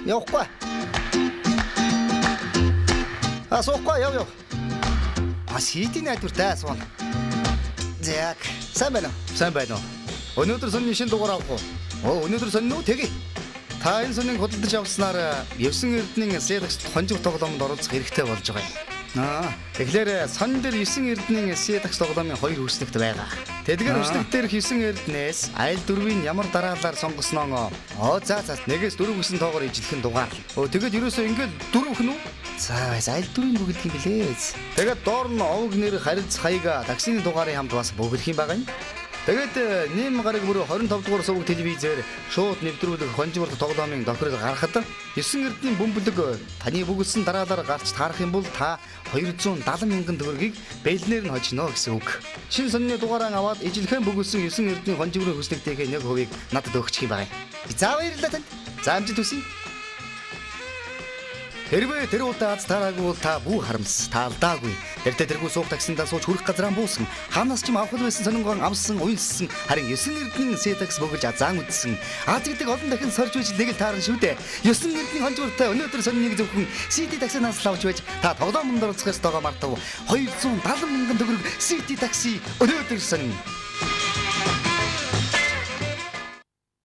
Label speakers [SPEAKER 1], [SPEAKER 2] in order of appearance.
[SPEAKER 1] явахгүй. Суухгүй яв. Сидийн найдвартай суун. Зяг. Сайн байна уу? Сайн байна уу? Өнөөдөр сонины шинэ дугаар авах уу? Өнөөдөр сонин уу? Тэгье. Та энэ сонинг худалдаж авснаар 9 эрдэнийн сэдагч хонжиг тоглоомд оролцох хэрэгтэй болж байгаа юм. Тэгэхээр сонин дээр 9 эрдэнийн сэдагч тоглоомын 2 хүслэгт байгаа. Тэдгээр хүслэгт дээр 9 эрдэнээс айл дөрвийн ямар дараалалаар сонгосноо за 1-4 гэсэн тоогоор ижилхэн дугаарлаа. Тэгээд ерөөсөө ингээд 4 хүн үү? За айл дөрвийн бүгд юм блээ. Тэгээд доор нь овг нэр харилц хаяга таксины дугаарын хамт бас бүгдх юм байгаа юм. Тэгээд нэм гараг бүр 25 дугаар сувг телевизээр шууд нэвтрүүлэх хонжигвол тоглоомын тохирол гаргахад 9 эрдэнийн бөмбөлөг таны бүгдсэн дараалаар гарч таарах юм бол та 270 мянган төгрөгийг бэлнээр нь хожино гэсэн үг. Шинэ сонины дугаараа аваад ижилхэн бүгдсэн 9 эрдэнийн хонжигврын хүслэгтэйгээ 1% надад өгчих юм байна. За баярлалаа танд. За амжилт хүсье. Хэрвээ тэр удаа таараагүй бол та бүх харамс таалдаагүй. Тэргүй суух таксиндаа сууж хүрэх газраа буусан. Хаанаас ч авах байсан сонингон амссан, уйлсан. Харин 9 эрдэнийн сэдагс бөгж азаан үдсэн. Аз гэдэг олон дахин сорж байж нэг л таарна шүү дээ. 9 эрдэнийн хонжууртай өнөөдөр сониныг зөвхөн CD таксинаас лавч байж та тоглоомонд оролцох ёстойгоо мартав. 270 мянган төгрөг CD такси өнөөдөр сонин.